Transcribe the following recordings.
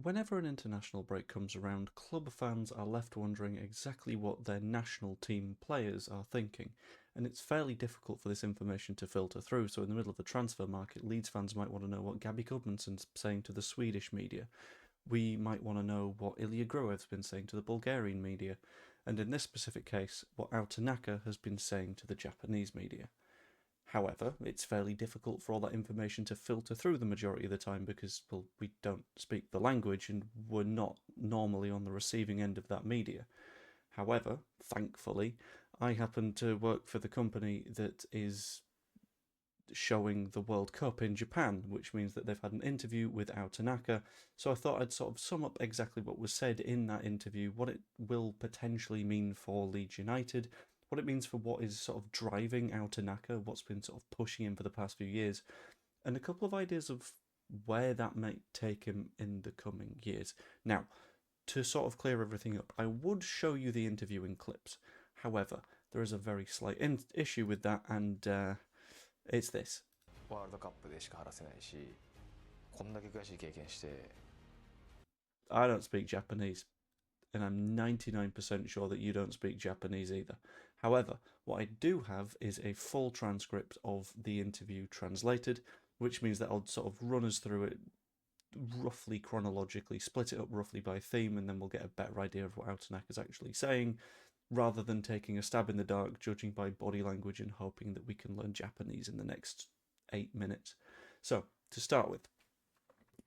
Whenever an international break comes around, club fans are left wondering exactly what their national team players are thinking, and it's fairly difficult for this information to filter through. So in the middle of the transfer market, Leeds fans might want to know what Gabby Gudmundsson's saying to the Swedish media. We might want to know what Ilya Gruev's been saying to the Bulgarian media, and in this specific case, what Tanaka has been saying to the Japanese media. However, it's fairly difficult for all that information to filter through the majority of the time because, well, we don't speak the language and we're not normally on the receiving end of that media. However, thankfully, I happen to work for the company that is showing the World Cup in Japan, which means that they've had an interview with Tanaka. So I thought I'd sort of sum up exactly what was said in that interview, what it will potentially mean for Leeds United, what it means for what is sort of driving Tanaka, what's been sort of pushing him for the past few years, and a couple of ideas of where that might take him in the coming years. Now, to sort of clear everything up, I would show you the interview in clips. However, there is a very slight issue with that, and it's this. ワールドカップでしか話せないし、こんだけ悔しい経験して。I don't speak Japanese, and I'm 99% sure that you don't speak Japanese either. However, what I do have is a full transcript of the interview translated, which means that I'll sort of run us through it roughly chronologically, split it up roughly by theme, and then we'll get a better idea of what Tanaka's actually saying, rather than taking a stab in the dark, judging by body language and hoping that we can learn Japanese in the next 8 minutes. So, to start with,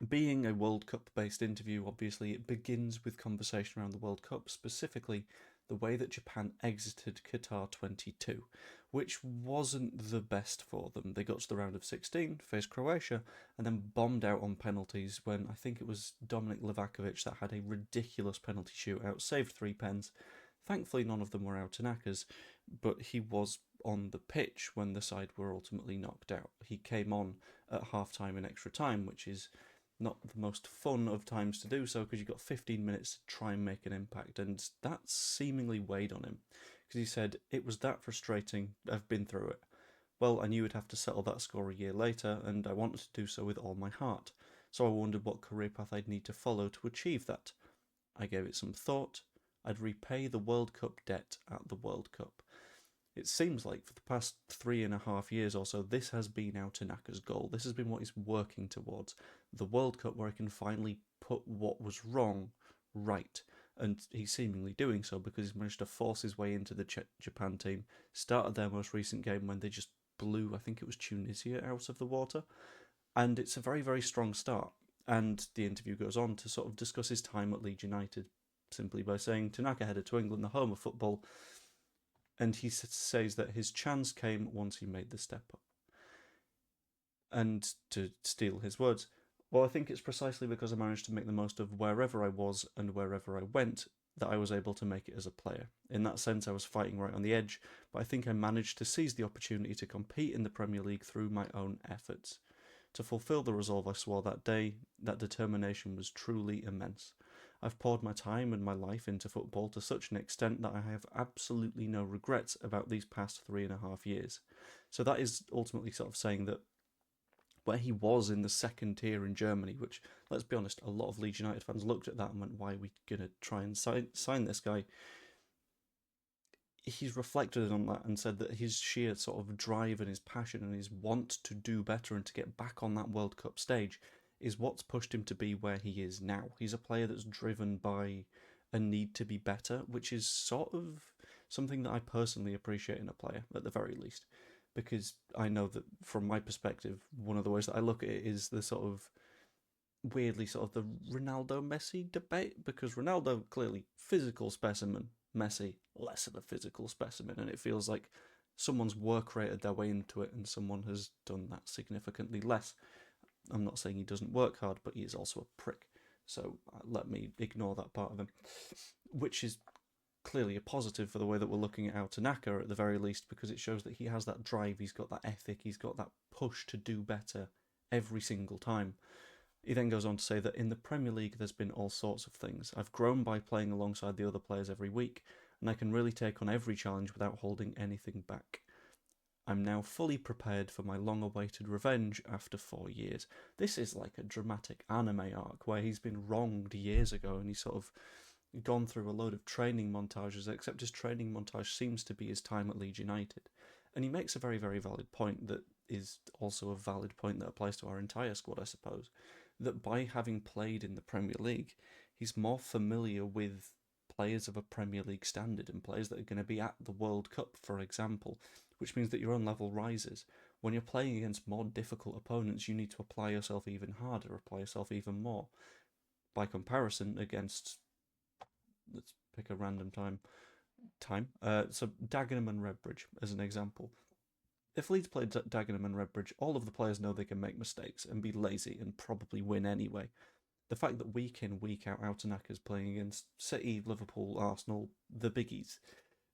being a World Cup based interview, obviously it begins with conversation around the World Cup, specifically the way that Japan exited Qatar 22, which wasn't the best for them. They got to the round of 16, faced Croatia, and then bombed out on penalties when I think it was Dominik Livakovic that had a ridiculous penalty shootout, saved 3 pens. Thankfully, none of them were Tanaka's, but he was on the pitch when the side were ultimately knocked out. He came on at half-time and extra time, which is not the most fun of times to do so because you've got 15 minutes to try and make an impact, and that seemingly weighed on him because he said, "It was that frustrating, I've been through it. Well, I knew I'd have to settle that score a year later, and I wanted to do so with all my heart. So I wondered what career path I'd need to follow to achieve that. I gave it some thought. I'd repay the World Cup debt at the World Cup." It seems like for the past 3.5 years or so, this has been Tanaka's goal. This has been what he's working towards. The World Cup where he can finally put what was wrong right. And he's seemingly doing so because he's managed to force his way into the Japan team. Started their most recent game when they just blew, I think it was Tunisia, out of the water. And it's a very, very strong start. And the interview goes on to sort of discuss his time at Leeds United, simply by saying Tanaka headed to England, the home of football, and he says that his chance came once he made the step up. And to steal his words, well, I think it's precisely because I managed to make the most of wherever I was and wherever I went that I was able to make it as a player. In that sense, I was fighting right on the edge, but I think I managed to seize the opportunity to compete in the Premier League through my own efforts. To fulfil the resolve I swore that day, that determination was truly immense. I've poured my time and my life into football to such an extent that I have absolutely no regrets about these past 3.5 years. So that is ultimately sort of saying that where he was in the second tier in Germany, which, let's be honest, a lot of Leeds United fans looked at that and went, why are we going to try and sign this guy? He's reflected on that and said that his sheer sort of drive and his passion and his want to do better and to get back on that World Cup stage is what's pushed him to be where he is now. He's a player that's driven by a need to be better, which is sort of something that I personally appreciate in a player, at the very least. Because I know that from my perspective, one of the ways that I look at it is the sort of weirdly sort of the Ronaldo-Messi debate, because Ronaldo, clearly physical specimen, Messi, less of a physical specimen, and it feels like someone's work rated their way into it and someone has done that significantly less. I'm not saying he doesn't work hard, but he is also a prick. So let me ignore that part of him, which is clearly a positive for the way that we're looking at Tanaka at the very least, because it shows that he has that drive, he's got that ethic, he's got that push to do better every single time. He then goes on to say that in the Premier League there's been all sorts of things. I've grown by playing alongside the other players every week, and I can really take on every challenge without holding anything back. I'm now fully prepared for my long-awaited revenge after 4 years. This is like a dramatic anime arc where he's been wronged years ago and he's sort of gone through a load of training montages, except his training montage seems to be his time at Leeds United. And he makes a very, very valid point that is also a valid point that applies to our entire squad, I suppose, that by having played in the Premier League, he's more familiar with players of a Premier League standard and players that are going to be at the World Cup, for example, which means that your own level rises. When you're playing against more difficult opponents, you need to apply yourself even harder, apply yourself even more. By comparison, against, let's pick a random time. So Dagenham and Redbridge, as an example. If Leeds played Dagenham and Redbridge, all of the players know they can make mistakes and be lazy and probably win anyway. The fact that week in, week out, Tanaka's playing against City, Liverpool, Arsenal, the biggies,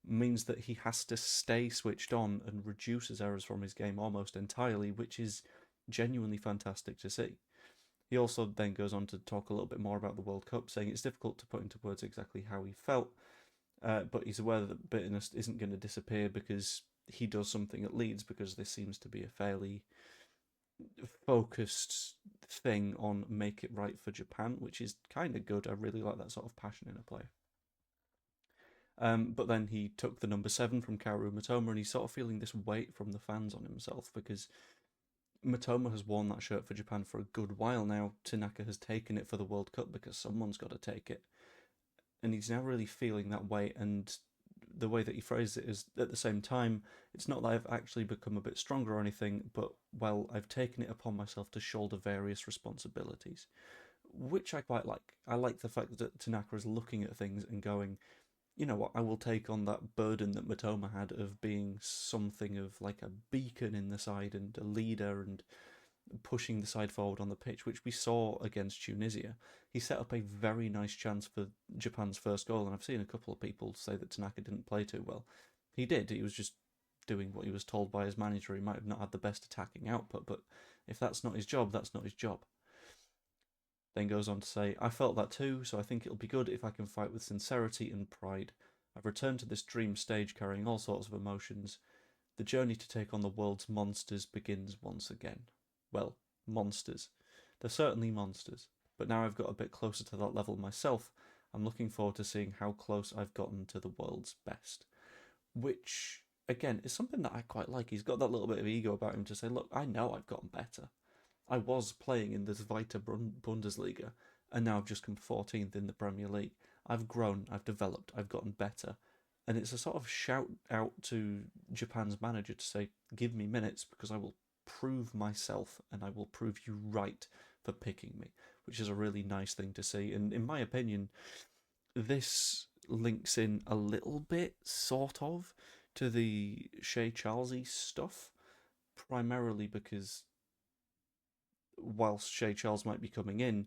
means that he has to stay switched on and reduce his errors from his game almost entirely, which is genuinely fantastic to see. He also then goes on to talk a little bit more about the World Cup, saying it's difficult to put into words exactly how he felt, but he's aware that bitterness isn't going to disappear because he does something at Leeds, because this seems to be a fairly focused thing on make it right for Japan, which is kind of good. I really like that sort of passion in a player. But then he took the number 7 from Kaoru Mitoma, and he's sort of feeling this weight from the fans on himself because Mitoma has worn that shirt for Japan for a good while now. Tanaka has taken it for the World Cup because someone's got to take it. And he's now really feeling that weight, and the way that he phrased it is, at the same time, it's not that I've actually become a bit stronger or anything, but, well, I've taken it upon myself to shoulder various responsibilities, which I quite like. I like the fact that Tanaka is looking at things and going, you know what, I will take on that burden that Mitoma had of being something of like a beacon in the side and a leader and pushing the side forward on the pitch, which we saw against Tunisia. He set up a very nice chance for Japan's first goal, and I've seen a couple of people say that Tanaka didn't play too well. He did. He was just doing what he was told by his manager. He might have not had the best attacking output, but if that's not his job, that's not his job. Then goes on to say, I felt that too, so I think it'll be good if I can fight with sincerity and pride. I've returned to this dream stage carrying all sorts of emotions. The journey to take on the world's monsters begins once again. Well, monsters. They're certainly monsters, but now I've got a bit closer to that level myself. I'm looking forward to seeing how close I've gotten to the world's best. Which, again, is something that I quite like. He's got that little bit of ego about him to say, look, I know I've gotten better. I was playing in the Zweite Bundesliga, and now I've just come 14th in the Premier League. I've grown, I've developed, I've gotten better. And it's a sort of shout out to Japan's manager to say, give me minutes because I will prove myself and I will prove you right for picking me, which is a really nice thing to see. And in my opinion, this links in a little bit, sort of, to the Shea Charlesy stuff, primarily because whilst Shea Charles might be coming in,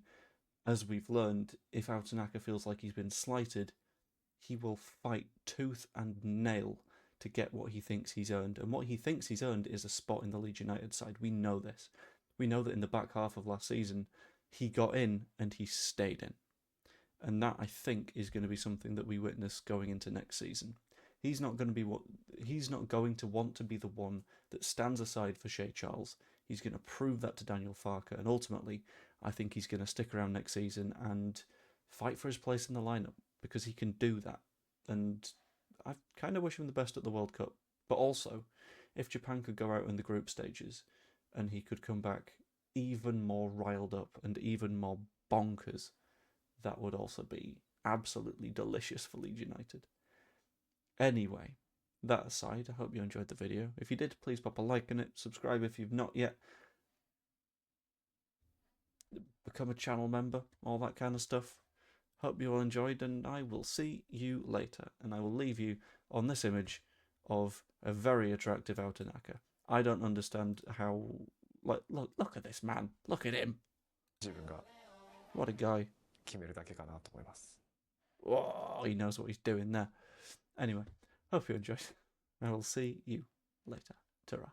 as we've learned, if Tanaka feels like he's been slighted, he will fight tooth and nail to get what he thinks he's earned. And what he thinks he's earned is a spot in the Leeds United side. We know this. We know that in the back half of last season, he got in and he stayed in. And that, I think, is going to be something that we witness going into next season. He's not going to want to be the one that stands aside for Shea Charles. He's going to prove that to Daniel Farke, and ultimately, I think he's going to stick around next season and fight for his place in the lineup because he can do that. And I kind of wish him the best at the World Cup. But also, if Japan could go out in the group stages and he could come back even more riled up and even more bonkers, that would also be absolutely delicious for Leeds United. Anyway, that aside, I hope you enjoyed the video. If you did, please pop a like on it, subscribe if you've not yet, become a channel member, all that kind of stuff. Hope you all enjoyed, and I will see you later. And I will leave you on this image of a very attractive Tanaka. I don't understand how... Look at this man. Look at him. 自分が What a guy. 決めるだけかなと思います。 Oh, he knows what he's doing there. Anyway, hope you enjoyed. I will see you later. Ta-ra.